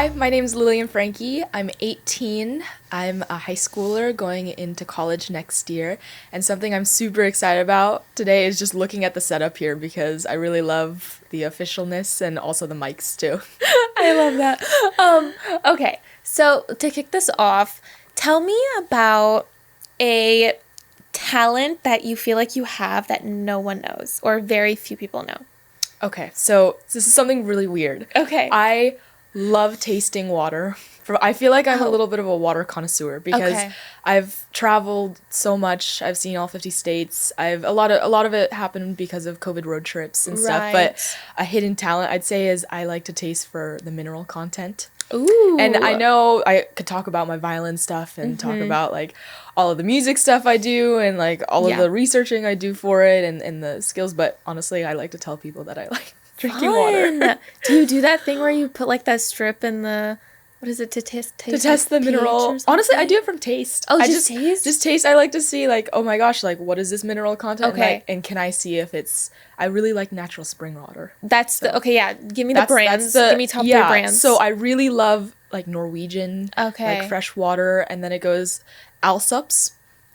Hi, my name is Lilian Franqui. I'm 18. I'm a high schooler going into college next year. And something I'm super excited about today is just looking at the setup here because I really love the officialness and also the mics too. I love that. Okay, so to kick this off, tell me about a talent that you feel like you have that no one knows or very few people know. Okay, so this is something really weird. Okay. I love tasting water. I feel like I'm a Oh. little bit of a water connoisseur because Okay. I've traveled so much. I've seen all 50 states. A lot of it happened because of COVID road trips and stuff. But Right. a hidden talent I'd say is I like to taste for the mineral content. Ooh. And I know I could talk about my violin stuff and talk about like all of the music stuff I do and like all of Yeah. the researching I do for it and the skills. But honestly, I like to tell people that I like drinking water. Fun. Do you do that thing where you put like that strip in the, what is it, to test To test the like, mineral. pH or Honestly, I something? do it from taste. Oh, I just taste? Just taste. I like to see like, oh my gosh, like what is this mineral content? Okay. And can I see if it's? I really like natural spring water. That's the, okay, yeah. Give me the brands. the- Give me top yeah, three brands. So I really love like Norwegian, Okay. like fresh water, and then it goes Alsops.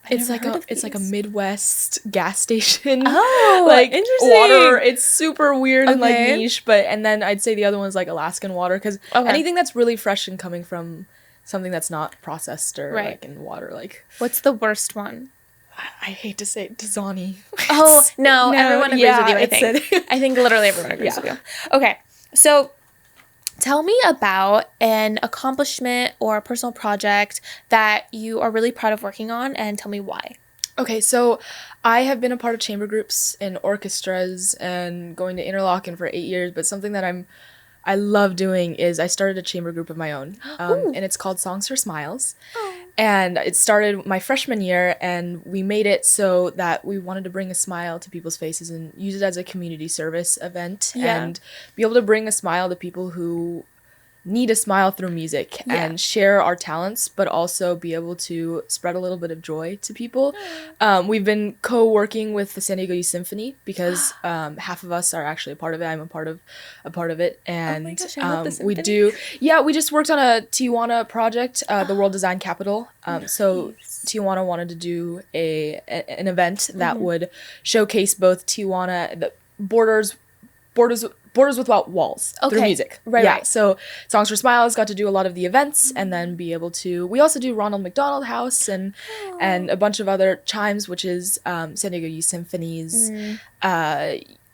It's never like heard a of it's like a these. Midwest gas station. Oh, like interesting. water. It's super weird and like Okay. niche, and then I'd say the other one's like Alaskan water because Okay. anything that's really fresh and coming from something that's not processed or Right. like in water, like What's the worst one? I hate to say it, Dasani. Oh, no, everyone agrees with you, I it's think. I think literally everyone agrees with you. Okay, so tell me about an accomplishment or a personal project that you are really proud of working on and tell me why. Okay, so I have been a part of chamber groups and orchestras and going to Interlochen for 8 years, but something that I love doing is I started a chamber group of my own, Ooh. and it's called Songs for Smiles. Oh. And it started my freshman year, and we made it so that we wanted to bring a smile to people's faces and use it as a community service event Yeah. and be able to bring a smile to people who need a smile through music Yeah. and share our talents, but also be able to spread a little bit of joy to people. We've been co-working with the San Diego Youth Symphony because half of us are actually a part of it. I'm a part of it, and Oh my gosh, I love the we symphony. do. Yeah, we just worked on a Tijuana project, the World Design Capital. So Tijuana wanted to do an event that would showcase both Tijuana, the borders without walls through Okay. music. Right, Yeah. right. So Songs for Smiles got to do a lot of the events and then be able to. We also do Ronald McDonald House and a bunch of other chimes, which is San Diego Youth Symphonies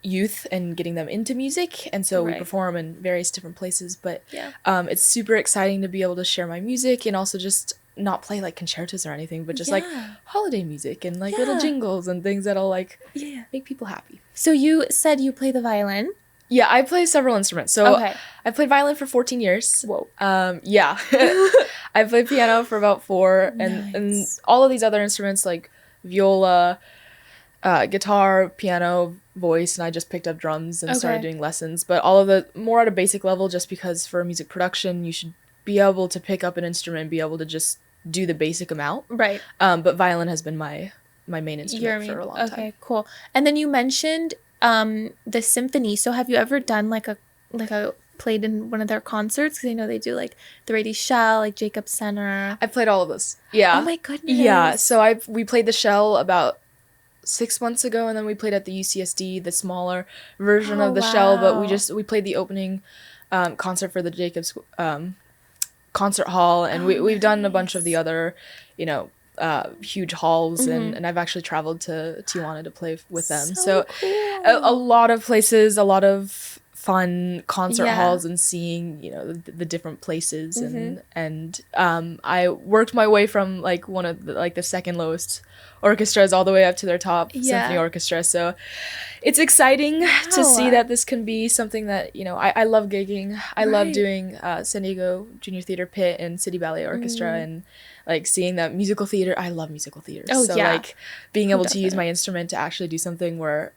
youth and getting them into music. And so we Right. perform in various different places. But Yeah. it's super exciting to be able to share my music and also just not play like concertos or anything, but just like Yeah. holiday music and like little Yeah. jingles and things that'll like Yeah. make people happy. So you said you play the violin. Yeah, I play several instruments. So Okay. I played violin for 14 years. Whoa. Yeah. I played piano for about 4 and Nice. all of these other instruments like viola, guitar, piano, voice, and I just picked up drums and started Okay. doing lessons. But all of the more at a basic level just because for music production you should be able to pick up an instrument and be able to just do the basic amount. Right. But violin has been my main instrument for a long time. Okay, cool. And then you mentioned the symphony. So have you ever done like a played in one of their concerts? Because I know they do like the Rady Shell, like Jacob Center. I played all of those. Yeah. Oh my goodness. Yeah. So we played the Shell about 6 months ago, and then we played at the UCSD, the smaller version Oh, of the Shell. But wow. we played the opening concert for the Jacobs concert hall, and we've done a bunch of the other, huge halls, and I've actually traveled to Tijuana to play with them. So cool. a lot of places, a lot of fun concert Yeah. halls and seeing the different places and I worked my way from like one of the second lowest orchestras all the way up to their top symphony orchestra. So it's exciting to see that this can be something that I love gigging. I love Right. doing San Diego Junior Theater Pit and City Ballet Orchestra and like seeing that musical theater. I love musical theater. Oh, So yeah. like being able to use my instrument to actually do something where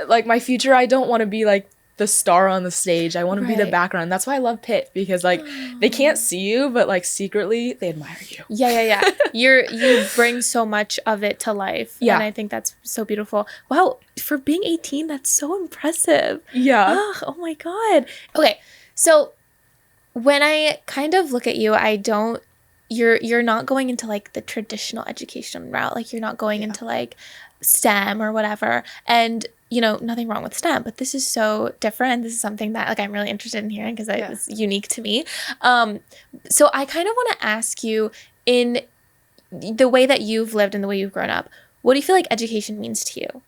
like my future, I don't want to be like the star on the stage. I want to be the Right. background. That's why I love Pitt, because like they can't see you, but like secretly they admire you. Yeah. You bring so much of it to life. Yeah. And I think that's so beautiful. Wow, for being 18, that's so impressive. Yeah. Oh my God. Okay, so when I kind of look at you, you're not going into like the traditional education route. Like you're not going into like STEM or whatever. And nothing wrong with STEM, but this is so different. This is something that like I'm really interested in hearing because it's unique to me. So I kind of want to ask you, in the way that you've lived and the way you've grown up, what do you feel like education means to you?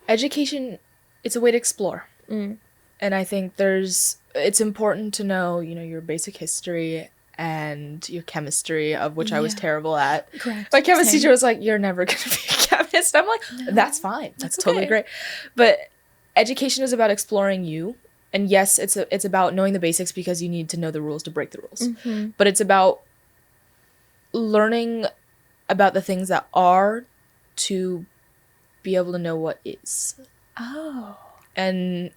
Education, it's a way to explore. And I think it's important to know, your basic history and your chemistry, of which I was terrible at. Correct. My chemistry teacher was like, "You're never going to be a chemist." I'm like, no, that's fine. That's totally great. But education is about exploring you. And yes, it's about knowing the basics because you need to know the rules to break the rules. But it's about learning about the things that are to be able to know what is. Oh. And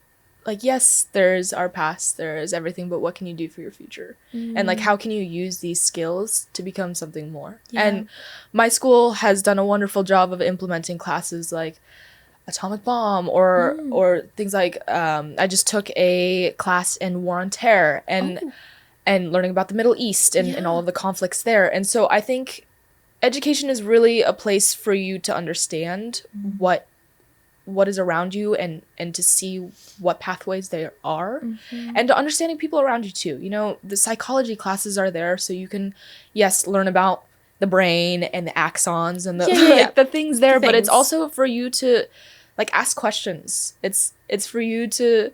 like, yes, there's our past, there's everything, but what can you do for your future? And like, how can you use these skills to become something more? And my school has done a wonderful job of implementing classes like atomic bomb or things like I just took a class in war on terror and learning about the Middle East and all of the conflicts there. And so I think education is really a place for you to understand what is around you and to see what pathways there are and to understanding people around you too. The psychology classes are there so you can, yes, learn about the brain and the axons and the the things there, but it's also for you to like ask questions. It's for you to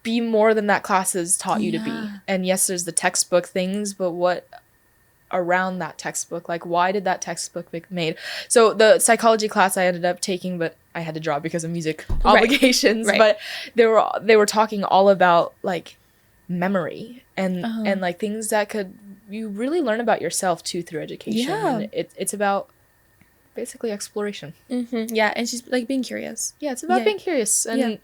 be more than that class has taught you to be. And yes, there's the textbook things, but what around that textbook, like why did that textbook get made? So the psychology class I ended up taking, but I had to drop because of music obligations. But they were talking all about like memory and like things that you really learn about yourself too through education. And it's about basically exploration. Yeah, and she's like being curious. Yeah, it's about being curious and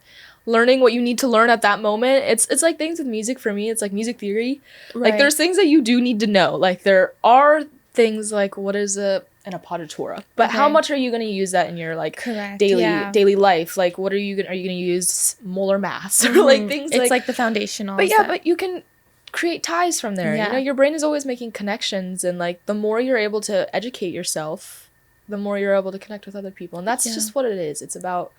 learning what you need to learn at that moment. It's like things with music for me. It's like music theory. Like there's things that you do need to know. Like there are things like what is an appoggiatura, but how much are you going to use that in your like daily life? Like what are you going to use molar mass or like things it's like the foundational. But but you can create ties from there. Your brain is always making connections, and like the more you're able to educate yourself, the more you're able to connect with other people. And that's just what it is. It's about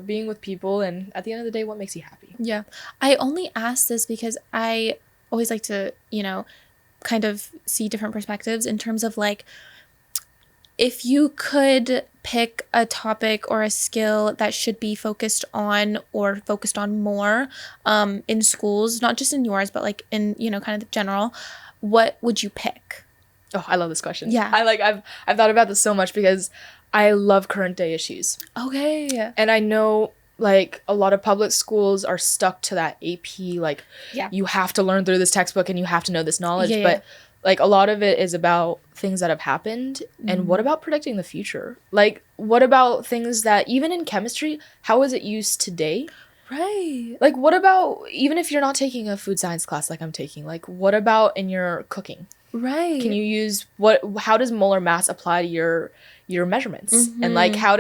being with people, and at the end of the day, what makes you happy. Yeah. I only ask this because I always like to, kind of see different perspectives in terms of like, if you could pick a topic or a skill that should be focused on or focused on more in schools, not just in yours, but like in, kind of general, what would you pick? Oh, I love this question. Yeah. I've thought about this so much because I love current day issues. Okay. And I know like a lot of public schools are stuck to that AP, like you have to learn through this textbook and you have to know this knowledge. But like a lot of it is about things that have happened. And what about predicting the future? Like what about things that even in chemistry, how is it used today? Right. Like what about, even if you're not taking a food science class like I'm taking, like what about in your cooking? Right. Can you use how does molar mass apply to your measurements? And like how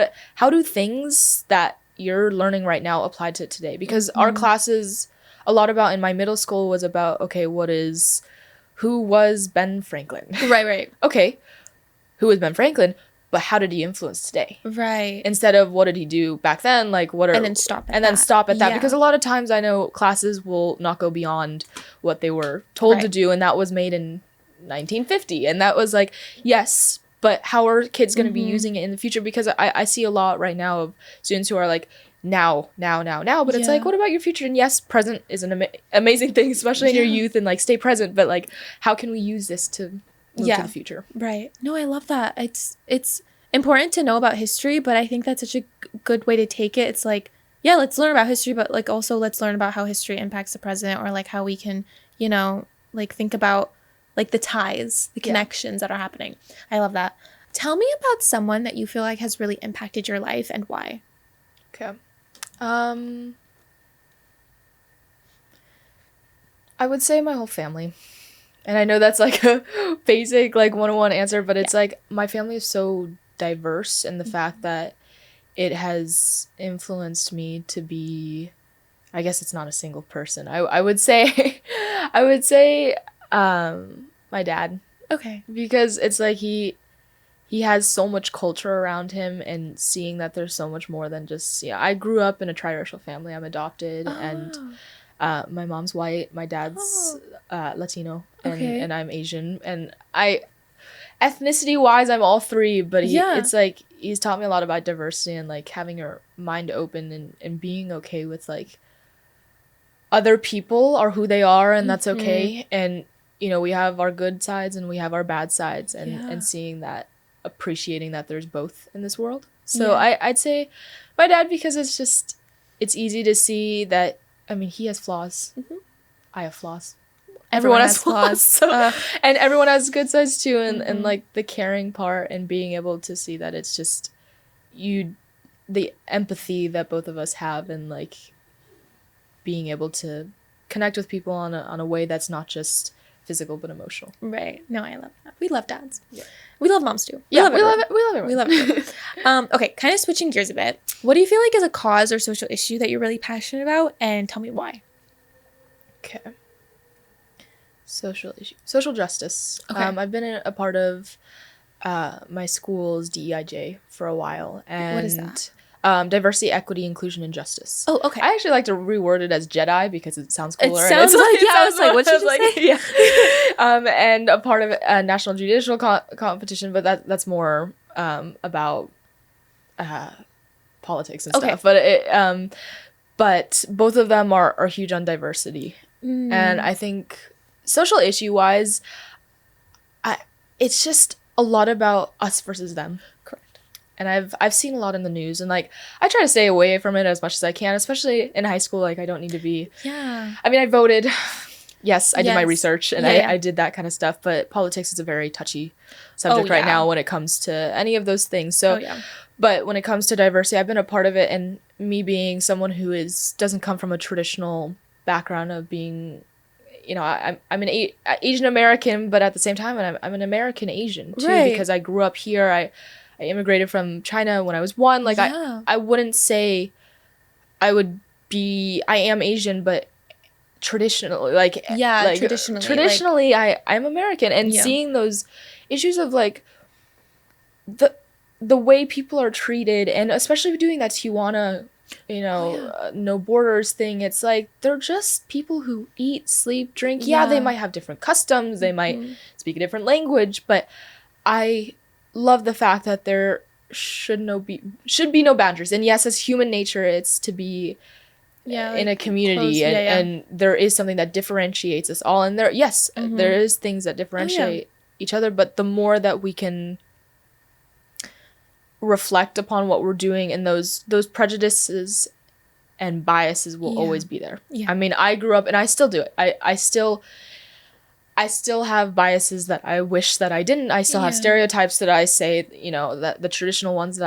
do things that you're learning right now apply to today? Because our classes a lot about in my middle school was about, okay, who was Ben Franklin? Right. Okay, who was Ben Franklin? But how did he influence today? Right. Instead of what did he do back then? Like and then stop at that. Because a lot of times I know classes will not go beyond what they were told to do, and that was made in 1950, and that was like, yes, but how are kids going to be using it in the future? Because I see a lot right now of students who are like now, but it's like, what about your future? And yes, present is an amazing thing, especially in your youth, and like stay present, but like how can we use this to move to the future? Right. No, I love that. It's important to know about history, but I think that's such a good way to take it. It's like, let's learn about history, but like also let's learn about how history impacts the present, or like how we can like think about like the ties, the connections that are happening. I love that. Tell me about someone that you feel like has really impacted your life and why. Okay. I would say my whole family. And I know that's like a basic like 101 answer, but it's like my family is so diverse in the fact that it has influenced me to be I guess it's not a single person. I would say, I would say, my dad. Okay. Because it's like he has so much culture around him, and seeing that there's so much more than just, I grew up in a triracial family. I'm adopted, and my mom's white, my dad's Latino, and I'm Asian, and ethnicity wise I'm all three, but it's like he's taught me a lot about diversity and like having your mind open and being okay with like other people are who they are, and that's okay. And we have our good sides and we have our bad sides, and seeing that, appreciating that there's both in this world. So I'd say my dad, because it's easy to see that. I mean, he has flaws. I have flaws. Everyone has flaws. So, and everyone has good sides too, and like the caring part, and being able to see that it's just the empathy that both of us have, and like being able to connect with people on a way that's not just physical but emotional. Right. No, I love that. We love dads. Yeah. We love moms too. We love everyone. We love everyone. Okay, kind of switching gears a bit. What do you feel like is a cause or social issue that you're really passionate about, and tell me why? Okay. Social issue. Social justice. Okay. I've been a part of my school's DEIJ for a while. And what is that? Diversity, equity, inclusion, and justice. Oh, okay. I actually like to reword it as JEDI because it sounds cooler. It sounds like, I was like, what'd she just say? Yeah. And a part of a national judicial competition, but that's more about politics and stuff. But both of them are huge on diversity. And I think social issue wise, it's just a lot about us versus them. Correct. And I've seen a lot in the news, and like I try to stay away from it as much as I can, especially in high school. Like I don't need to be. Yeah. I mean, I voted. Yes, I did my research, and I did that kind of stuff. But politics is a very touchy subject right now when it comes to any of those things. So, but when it comes to diversity, I've been a part of it, and me being someone who doesn't come from a traditional background of being, I'm an Asian American, but at the same time, I'm an American Asian too, because I grew up here. I immigrated from China when I was 1. Like I wouldn't say I am Asian, but traditionally, traditionally, I'm American, and seeing those issues of like the way people are treated, and especially doing that Tijuana, no borders thing. It's like they're just people who eat, sleep, drink. Yeah, they might have different customs, they might speak a different language, but I love the fact that there should be no boundaries. And yes, as human nature, it's to be in a community, close, and there is something that differentiates us all. And there is things that differentiate each other, but the more that we can reflect upon what we're doing, and those prejudices and biases will always be there. I mean, I grew up, and I still do it. I still have biases that I wish that I didn't. I still have stereotypes that I say, that the traditional ones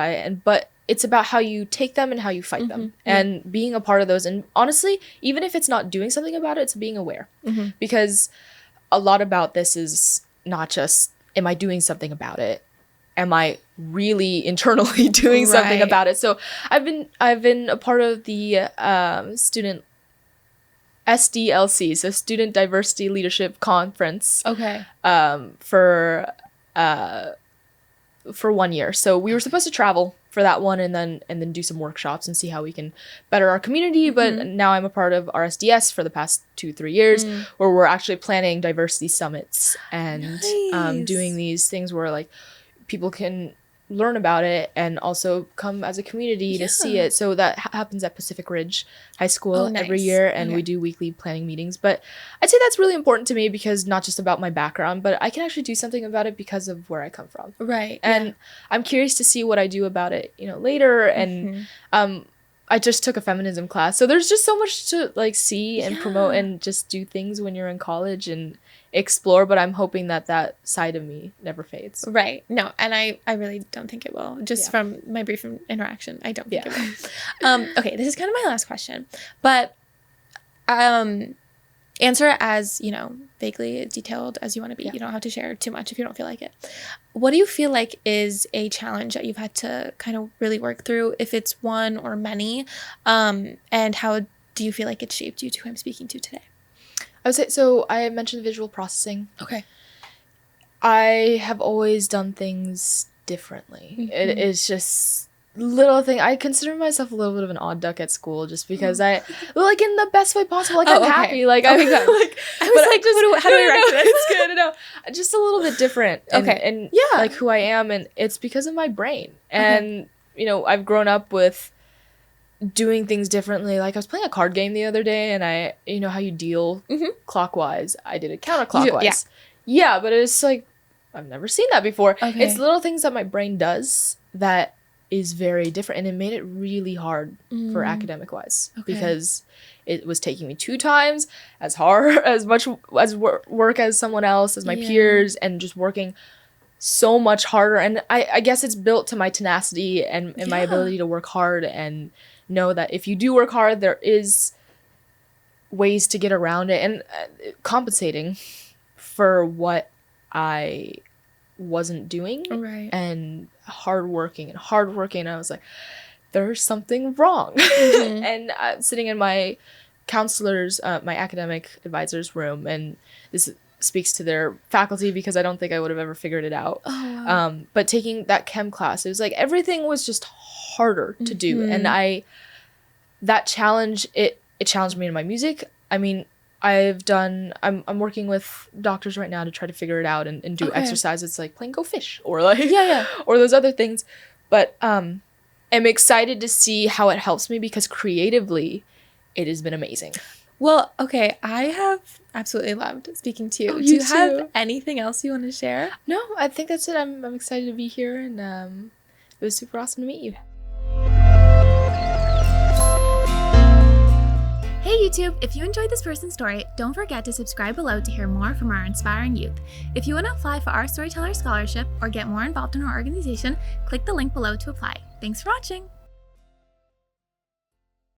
but it's about how you take them and how you fight them, and being a part of those. And honestly, even if it's not doing something about it, it's being aware, because a lot about this is not just, am I doing something about it? Am I really internally doing something about it? So I've been a part of the student SDLC, so Student Diversity Leadership Conference. Okay. For 1 year. So we were supposed to travel for that one, and then do some workshops and see how we can better our community. But now I'm a part of RSDS for the past 2-3 years, where we're actually planning diversity summits and doing these things where like people can learn about it and also come as a community to see it. So that happens at Pacific Ridge High School every year, and we do weekly planning meetings. But I'd say that's really important to me, because not just about my background, but I can actually do something about it because of where I come from. Right. And I'm curious to see what I do about it, later. And I just took a feminism class, so there's just so much to like see and promote and just do things when you're in college and explore. But I'm hoping that side of me never fades. Right. No, and I really don't think it will, just from my brief interaction. I don't think it will. Okay, this is kind of my last question, but answer it as vaguely detailed as you want to be. You don't have to share too much if you don't feel like it. What do you feel like is a challenge that you've had to kind of really work through, if it's one or many, and how do you feel like it shaped you to who I'm speaking to today? I would say, so I mentioned visual processing. Okay. I have always done things differently. It is just little thing. I consider myself a little bit of an odd duck at school just because in the best way possible. Like, I'm happy. Like, I'm good. like, I was like, how do I write this? It's good. No, just a little bit different. And like who I am, and it's because of my brain. And I've grown up with doing things differently. Like, I was playing a card game the other day, and I, how you deal clockwise. I did it counterclockwise. Yeah, but it's like, I've never seen that before. Okay. It's little things that my brain does that is very different, and it made it really hard for academic wise because it was taking me 2 times as hard, as much as work as someone else, as my peers, and just working so much harder. And I guess it's built to my tenacity and my ability to work hard and know that if you do work hard, there is ways to get around it, and compensating for what I wasn't doing, and hardworking. I was like, there's something wrong. And sitting in my counselor's, my academic advisor's room, and this speaks to their faculty because I don't think I would have ever figured it out. But taking that chem class, it was like everything was just harder to do, and that challenge, it challenged me in my music. I mean, I'm working with doctors right now to try to figure it out and do exercises like playing Go Fish or like or those other things. But I'm excited to see how it helps me because creatively it has been amazing. Well, okay, I have absolutely loved speaking to you. Oh, do you have anything else you want to share? No, I think that's it. I'm excited to be here, and it was super awesome to meet you. Hey YouTube, if you enjoyed this person's story, don't forget to subscribe below to hear more from our inspiring youth. If you want to apply for our Storyteller Scholarship or get more involved in our organization, click the link below to apply. Thanks for watching!